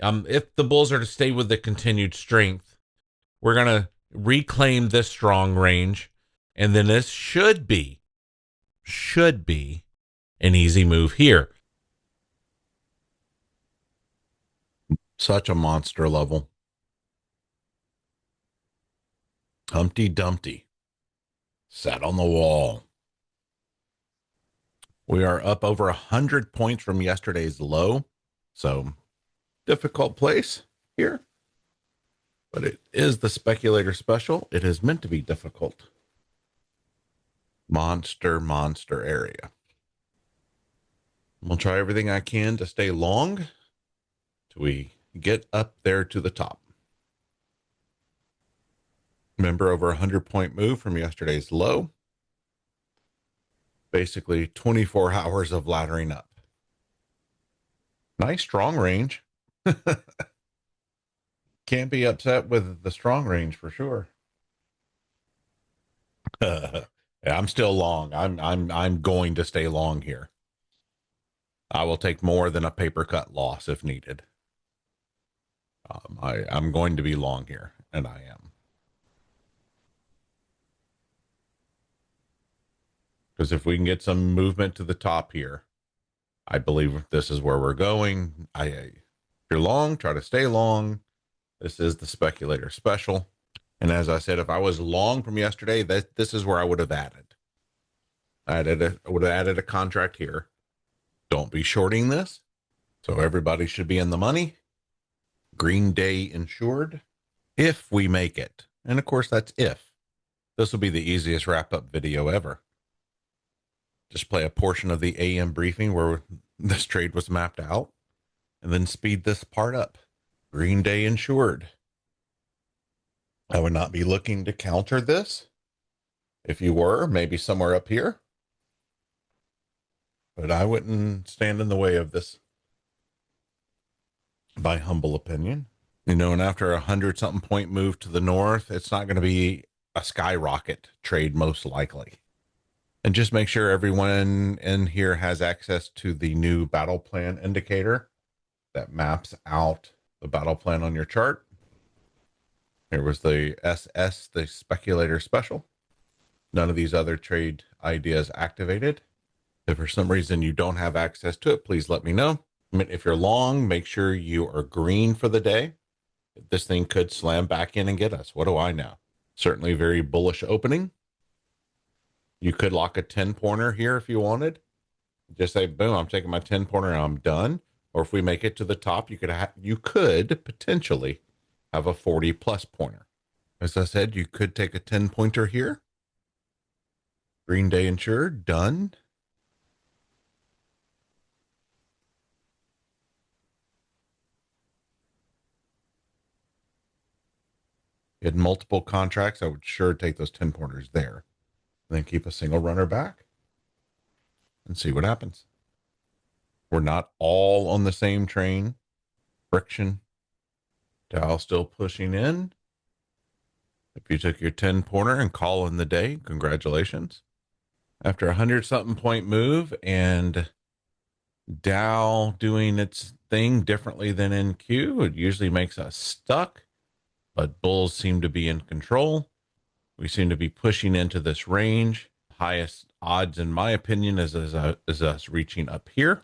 If the bulls are to stay with the continued strength, we're going to reclaim this strong range, and then this should be an easy move here. Such a monster level. Humpty Dumpty sat on the wall. We are up over 100 points from yesterday's low. So difficult place here. But it is the speculator special. It is meant to be difficult. Monster area. I'll try everything I can to stay long till we get up there to the top. Remember, over 100-point move from yesterday's low. Basically 24 hours of laddering up. Nice strong range. Can't be upset with the strong range for sure. I'm still long. I'm going to stay long here. I will take more than a paper cut loss if needed. I'm going to be long here, and I am. Because if we can get some movement to the top here, I believe this is where we're going. If you're long, try to stay long. This is the speculator special. And as I said, if I was long from yesterday, this is where I would have added. I would have added a contract here. Don't be shorting this. So everybody should be in the money. Green day insured. If we make it. And of course, that's if. This will be the easiest wrap-up video ever. Just play a portion of the AM briefing where this trade was mapped out. And then speed this part up. Green day insured. I would not be looking to counter this. If you were, maybe somewhere up here. But I wouldn't stand in the way of this. By humble opinion. And after 100-something point move to the north, it's not going to be a skyrocket trade most likely. And just make sure everyone in here has access to the new battle plan indicator that maps out the battle plan on your chart. Here was the SS, the speculator special. None of these other trade ideas activated. If for some reason you don't have access to it, please let me know. If you're long, make sure you are green for the day. This thing could slam back in and get us. What do I know? Certainly very bullish opening. You could lock a 10-pointer here if you wanted. Just say, boom, I'm taking my 10-pointer and I'm done. Or if we make it to the top, you could potentially have a 40-plus pointer. As I said, you could take a 10-pointer here. Green day insured, done. You had multiple contracts, I would sure take those 10-pointers there. And then keep a single runner back and see what happens. We're not all on the same train. Friction. Dow still pushing in. If you took your 10-pointer and call in the day, congratulations. After 100-something point move and Dow doing its thing differently than NQ, it usually makes us stuck, but bulls seem to be in control. We seem to be pushing into this range. Highest odds, in my opinion, is us reaching up here.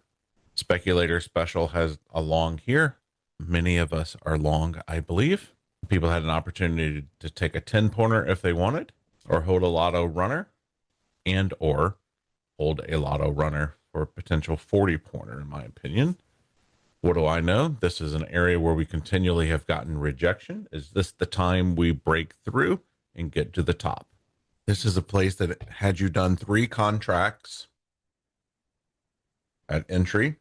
Speculator special has a long here. Many of us are long, I believe. People had an opportunity to take a 10-pointer if they wanted, or hold a lotto runner, and or hold a lotto runner for a potential 40-pointer, in my opinion. What do I know? This is an area where we continually have gotten rejection. Is this the time we break through and get to the top? This is a place that had you done 3 contracts at entry,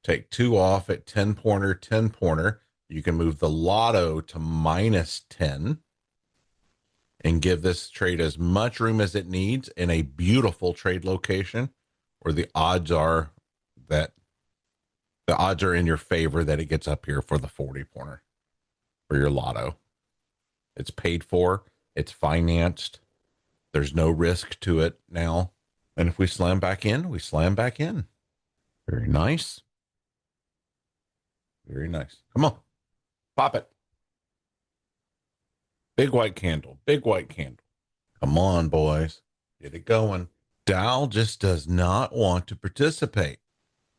take 2 off at 10-pointer, 10-pointer, you can move the lotto to -10 and give this trade as much room as it needs in a beautiful trade location where the odds are in your favor that it gets up here for the 40-pointer for your lotto. It's paid for. It's financed. There's no risk to it now. And if we slam back in, we slam back in. Very nice. Very nice. Come on. Pop it. Big white candle. Big white candle. Come on, boys. Get it going. Dow just does not want to participate.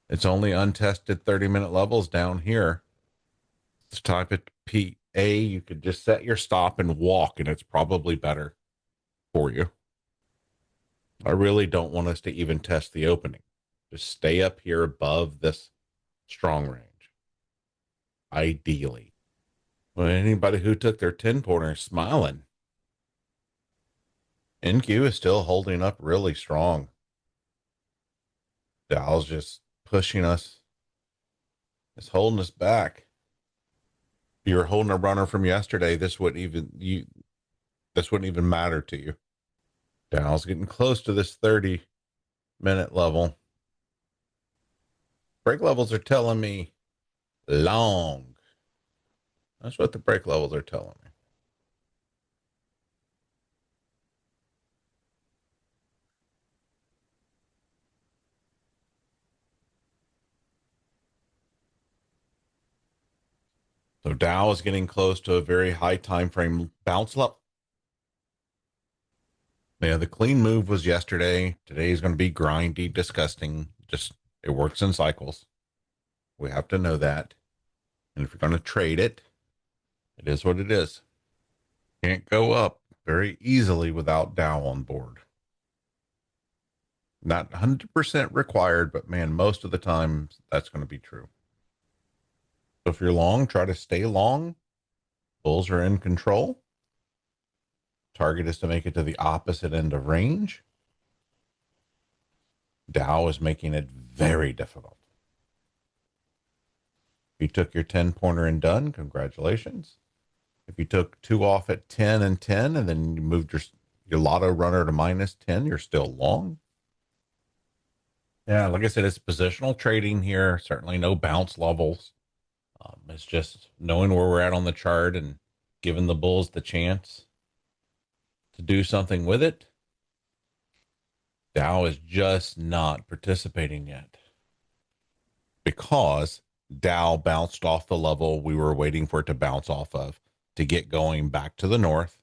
It's only untested 30-minute levels down here. Let's type it PA. You could just set your stop and walk, and it's probably better for you. I really don't want us to even test the opening. Just stay up here above this strong range. Ideally. Well, anybody who took their 10-pointer is smiling. NQ is still holding up really strong. Dow's just pushing us. It's holding us back. If you were holding a runner from yesterday, this wouldn't even matter to you. Dow's getting close to this 30-minute level. Break levels are telling me long. That's what the break levels are telling me. So Dow is getting close to a very high time frame bounce level. Yeah, the clean move was yesterday. Today is going to be grindy, disgusting. Just, it works in cycles. We have to know that. And if you're going to trade it, it is what it is. Can't go up very easily without Dow on board. Not 100% required, but man, most of the time that's going to be true. So if you're long, try to stay long. Bulls are in control. Target is to make it to the opposite end of range. Dow is making it very difficult. If you took your 10-pointer and done, congratulations. If you took 2 off at 10 and 10, and then you moved your lotto runner to -10, you're still long. Yeah, like I said, it's positional trading here. Certainly no bounce levels. It's just knowing where we're at on the chart and giving the bulls the chance to do something with it. Dow is just not participating yet because Dow bounced off the level we were waiting for it to bounce off of to get going back to the north.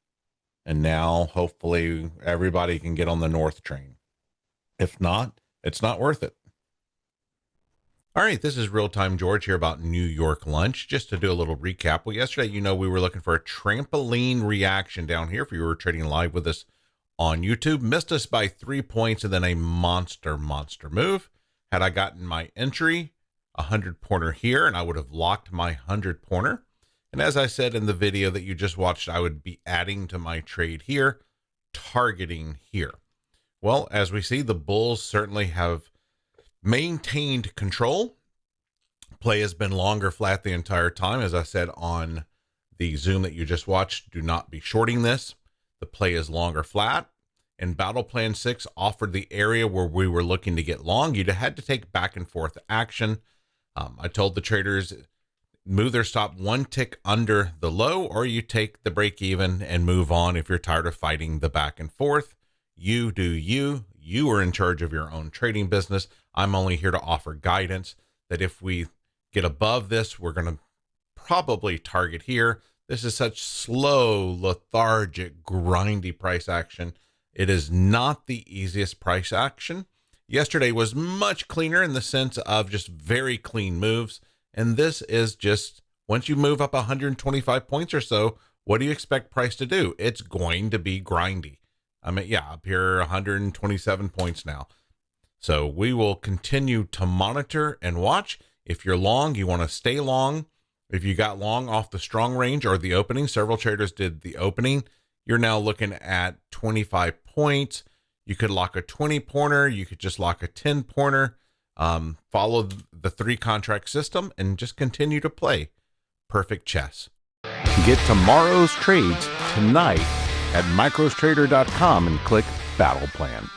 And now hopefully everybody can get on the north train. If not, it's not worth it. All right, this is Real Time George here about New York lunch. Just to do a little recap. Well, yesterday, we were looking for a trampoline reaction down here. If you were trading live with us on YouTube, missed us by 3 points and then a monster move. Had I gotten my entry, 100-pointer here, and I would have locked my 100-pointer. And as I said in the video that you just watched, I would be adding to my trade here, targeting here. Well, as we see, the bulls certainly have maintained control. Play has been longer flat the entire time. As I said on the Zoom that you just watched, do not be shorting this. The play is longer flat. And Battle Plan 6 offered the area where we were looking to get long. You'd had to take back and forth action. I told the traders, move their stop 1 tick under the low, or you take the break even and move on if you're tired of fighting the back and forth. You do you. You are in charge of your own trading business. I'm only here to offer guidance that if we get above this, we're going to probably target here. This is such slow, lethargic, grindy price action. It is not the easiest price action. Yesterday was much cleaner in the sense of just very clean moves. And this is just, once you move up 125 points or so, what do you expect price to do? It's going to be grindy. I mean, yeah, up here 127 points now. So we will continue to monitor and watch. If you're long, you want to stay long. If you got long off the strong range or the opening, several traders did the opening. You're now looking at 25 points. You could lock a 20-pointer. You could just lock a 10-pointer. Follow the 3-contract system and just continue to play perfect chess. Get tomorrow's trades tonight at microstrader.com and click Battle Plan.